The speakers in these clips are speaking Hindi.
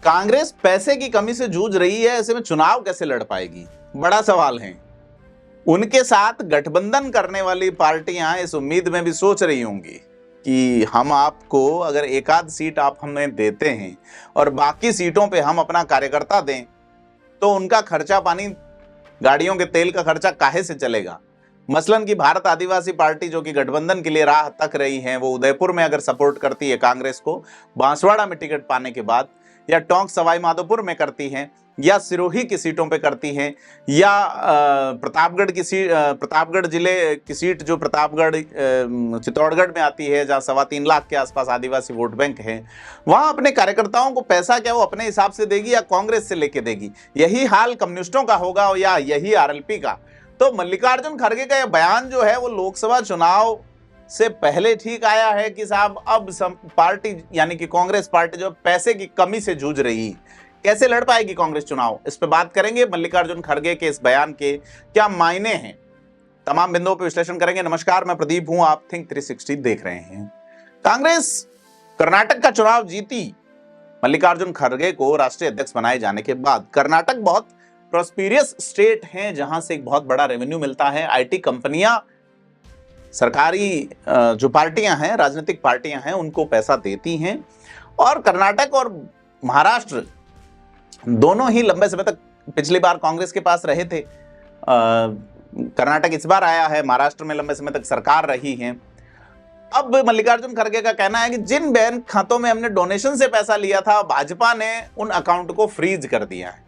कांग्रेस पैसे की कमी से जूझ रही है, ऐसे में चुनाव कैसे लड़ पाएगी, बड़ा सवाल है। उनके साथ गठबंधन करने वाली पार्टियां इस उम्मीद में भी सोच रही होंगी कि हम आपको अगर एक आध सीट आप हमें देते हैं और बाकी सीटों पे हम अपना कार्यकर्ता दें तो उनका खर्चा पानी, गाड़ियों के तेल का खर्चा काहे से चलेगा। मसलन कि भारत आदिवासी पार्टी जो कि गठबंधन के लिए राह तक रही है, वो उदयपुर में अगर सपोर्ट करती है कांग्रेस को बांसवाड़ा में टिकट पाने के बाद, या टोंक सवाई माधोपुर में करती है, या सिरोही की सीटों पे करती हैं, या प्रतापगढ़ जिले की सीट जो प्रतापगढ़ चित्तौड़गढ़ में आती है, जहां 3.25 लाख के आसपास आदिवासी वोट बैंक है, वहां अपने कार्यकर्ताओं को पैसा क्या वो अपने हिसाब से देगी या कांग्रेस से लेके देगी। यही हाल कम्युनिस्टों का होगा या यही आरएलपी का। तो मल्लिकार्जुन खड़गे का यह बयान जो है वो लोकसभा चुनाव से पहले ठीक आया है कि साहब अब पार्टी यानी कि कांग्रेस पार्टी जो पैसे की कमी से जूझ रही, कैसे लड़ पाएगी कांग्रेस चुनाव, इस पे बात करेंगे। मल्लिकार्जुन खड़गे के इस बयान के क्या मायने हैं, तमाम बिंदुओं पर विश्लेषण करेंगे। नमस्कार, मैं प्रदीप हूं, आप थिंक 360 देख रहे हैं। कांग्रेस कर्नाटक का चुनाव जीती मल्लिकार्जुन खड़गे को राष्ट्रीय अध्यक्ष बनाए जाने के बाद। कर्नाटक बहुत प्रॉस्पेरियस स्टेट है जहां से एक बहुत बड़ा रेवेन्यू मिलता है। आईटी कंपनियां, सरकारी जो पार्टियां हैं, राजनीतिक पार्टियां हैं, उनको पैसा देती हैं। और कर्नाटक और महाराष्ट्र दोनों ही लंबे समय तक पिछली बार कांग्रेस के पास रहे थे। कर्नाटक इस बार आया है, महाराष्ट्र में लंबे समय तक सरकार रही है। अब मल्लिकार्जुन खड़गे का कहना है कि जिन बैंक खातों में हमने डोनेशन से पैसा लिया था, भाजपा ने उन अकाउंट को फ्रीज कर दिया है।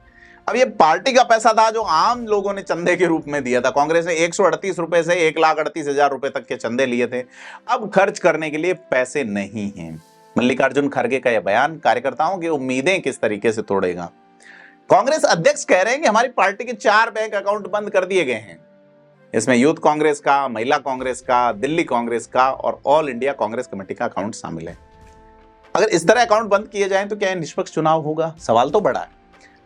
अब ये पार्टी का पैसा था जो आम लोगों ने चंदे के रूप में दिया था। कांग्रेस ने 138 रुपए से 1,38,000 रुपए तक के चंदे लिए थे। अब खर्च करने के लिए पैसे नहीं हैं। मल्लिकार्जुन खड़गे का यह बयान कार्यकर्ताओं की उम्मीदें किस तरीके से तोड़ेगा। कांग्रेस अध्यक्ष कह रहे हैं कि हमारी पार्टी के 4 बैंक अकाउंट बंद कर दिए गए हैं। इसमें यूथ कांग्रेस का, महिला कांग्रेस का, दिल्ली कांग्रेस का और ऑल इंडिया कांग्रेस कमेटी का अकाउंट शामिल है। अगर इस तरह अकाउंट बंद किए जाएं तो क्या निष्पक्ष चुनाव होगा, सवाल तो बड़ा है।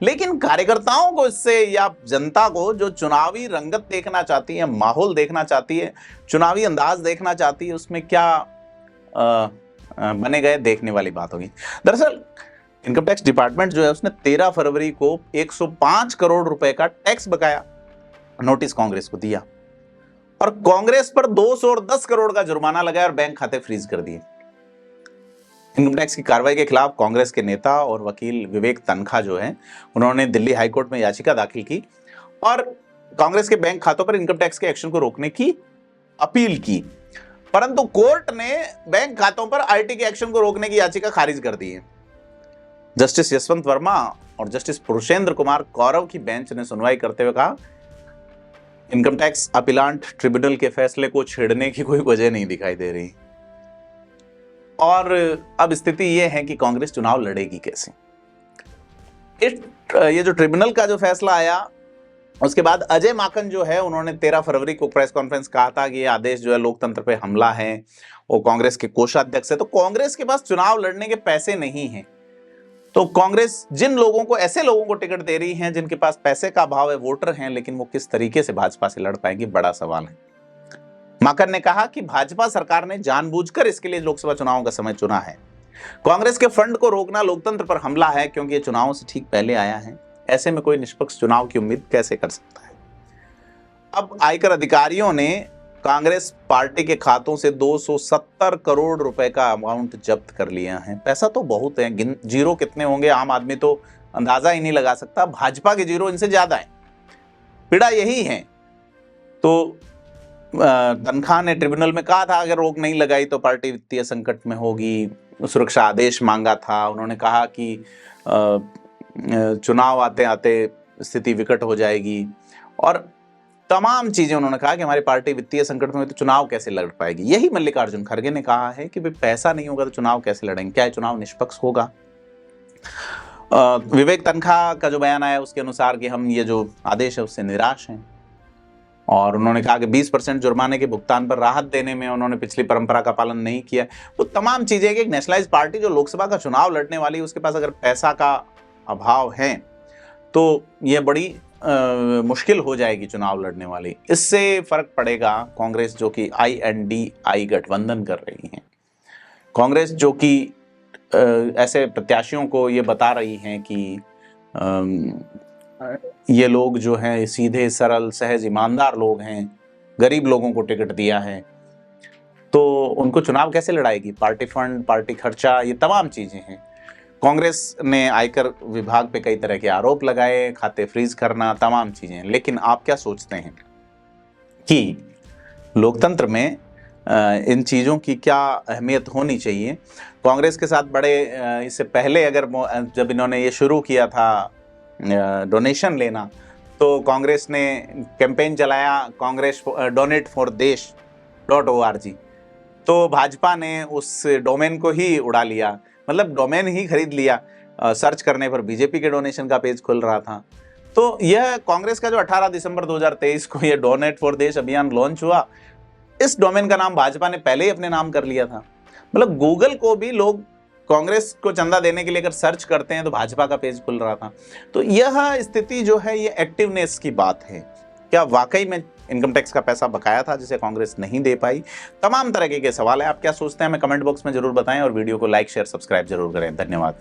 लेकिन कार्यकर्ताओं को इससे, या जनता को जो चुनावी रंगत देखना चाहती है, माहौल देखना चाहती है, चुनावी अंदाज देखना चाहती है, उसमें क्या बने गए देखने वाली बात होगी। दरअसल इनकम टैक्स डिपार्टमेंट जो है उसने 13 फरवरी को 105 करोड़ रुपए का टैक्स बकाया नोटिस कांग्रेस को दिया और कांग्रेस पर 210 करोड़ का जुर्माना लगाया और बैंक खाते फ्रीज कर दिए। इनकम टैक्स की कार्रवाई के खिलाफ कांग्रेस के नेता और वकील विवेक तनखा जो है, उन्होंने दिल्ली हाईकोर्ट में याचिका दाखिल की और कांग्रेस के बैंक खातों पर इनकम टैक्स के एक्शन को रोकने की अपील की। परंतु कोर्ट ने बैंक खातों पर आईटी के एक्शन को रोकने की याचिका खारिज कर दी है। जस्टिस यशवंत वर्मा और जस्टिस पुरुषेंद्र कुमार कौरव की बेंच ने सुनवाई करते हुए कहा, इनकम टैक्स अपीलांट ट्रिब्यूनल के फैसले को छेड़ने की कोई वजह नहीं दिखाई दे रही। और अब स्थिति यह है कि कांग्रेस चुनाव लड़ेगी कैसे। ये जो ट्रिब्यूनल का जो फैसला आया, उसके बाद अजय माकन जो है, उन्होंने 13 फरवरी को प्रेस कॉन्फ्रेंस कहा था कि ये आदेश जो है लोकतंत्र पे हमला है। वो कांग्रेस के कोषाध्यक्ष है, तो कांग्रेस के पास चुनाव लड़ने के पैसे नहीं हैं। तो कांग्रेस जिन लोगों को, ऐसे लोगों को टिकट दे रही है जिनके पास पैसे का अभाव है, वोटर हैं, लेकिन वो किस तरीके से भाजपा से लड़ पाएंगे, बड़ा सवाल है। माकन ने कहा कि भाजपा सरकार ने जानबूझकर इसके लिए लोकसभा चुनावों का समय चुना है। कांग्रेस के फंड को रोकना लोकतंत्र पर हमला है क्योंकि ये चुनावों से ठीक पहले आया है। ऐसे में कोई निष्पक्ष चुनाव की उम्मीद कैसे कर सकता है। अब आयकर अधिकारियों ने कांग्रेस पार्टी के खातों से 270 करोड़ रुपए का अमाउंट जब्त कर लिया है। पैसा तो बहुत है, जीरो कितने होंगे आम आदमी तो अंदाजा ही नहीं लगा सकता। भाजपा के जीरो इनसे ज्यादा है। पीड़ा यही है। तो तनखा ने ट्रिब्यूनल में कहा था अगर रोक नहीं लगाई तो पार्टी वित्तीय संकट में होगी। सुरक्षा आदेश मांगा था। उन्होंने कहा कि चुनाव आते आते स्थिति विकट हो जाएगी और तमाम चीजें उन्होंने कहा कि हमारी पार्टी वित्तीय संकट में, तो चुनाव कैसे लड़ पाएगी। यही मल्लिकार्जुन खड़गे ने कहा है कि भाई पैसा नहीं होगा तो चुनाव कैसे लड़ेंगे, क्या चुनाव निष्पक्ष होगा। विवेक तनखा का जो बयान आया उसके अनुसार कि हम ये जो आदेश है उससे निराश हैं और उन्होंने कहा कि 20% जुर्माने के भुगतान पर राहत देने में उन्होंने पिछली परंपरा का पालन नहीं किया। वो तमाम चीजें कि एक नेशनलाइज पार्टी जो लोकसभा का चुनाव लड़ने वाली है, उसके पास अगर पैसा का अभाव है तो ये बड़ी मुश्किल हो जाएगी चुनाव लड़ने वाली। इससे फर्क पड़ेगा कांग्रेस जो कि INDI गठबंधन कर रही है, कांग्रेस जो कि ऐसे प्रत्याशियों को ये बता रही हैं कि ये लोग जो हैं सीधे सरल सहज ईमानदार लोग हैं, गरीब लोगों को टिकट दिया है, तो उनको चुनाव कैसे लड़ाएगी? पार्टी फंड, पार्टी खर्चा, ये तमाम चीजें हैं। कांग्रेस ने आयकर विभाग पे कई तरह के आरोप लगाए, खाते फ्रीज करना, तमाम चीजें। लेकिन आप क्या सोचते हैं कि लोकतंत्र में इन चीज़ों की क्या अहमियत होनी चाहिए? कांग्रेस के साथ बड़े इससे पहले अगर जब इन्होंने ये शुरू किया था डोनेशन लेना, तो कांग्रेस ने कैंपेन चलाया कांग्रेस donate4desh.org, तो भाजपा ने उस डोमेन को ही उड़ा लिया, मतलब डोमेन ही खरीद लिया। सर्च करने पर बीजेपी के डोनेशन का पेज खुल रहा था। तो यह कांग्रेस का जो 18 दिसंबर 2023 को यह donate4desh अभियान लॉन्च हुआ, इस डोमेन का नाम भाजपा ने पहले ही अपने नाम कर लिया था। मतलब गूगल को भी लोग कांग्रेस को चंदा देने के लिए अगर सर्च करते हैं तो भाजपा का पेज खुल रहा था। तो यह स्थिति जो है ये एक्टिवनेस की बात है। क्या वाकई में इनकम टैक्स का पैसा बकाया था जिसे कांग्रेस नहीं दे पाई? तमाम तरह के सवाल है। आप क्या सोचते हैं हमें कमेंट बॉक्स में जरूर बताएं और वीडियो को लाइक शेयर सब्सक्राइब जरूर करें। धन्यवाद।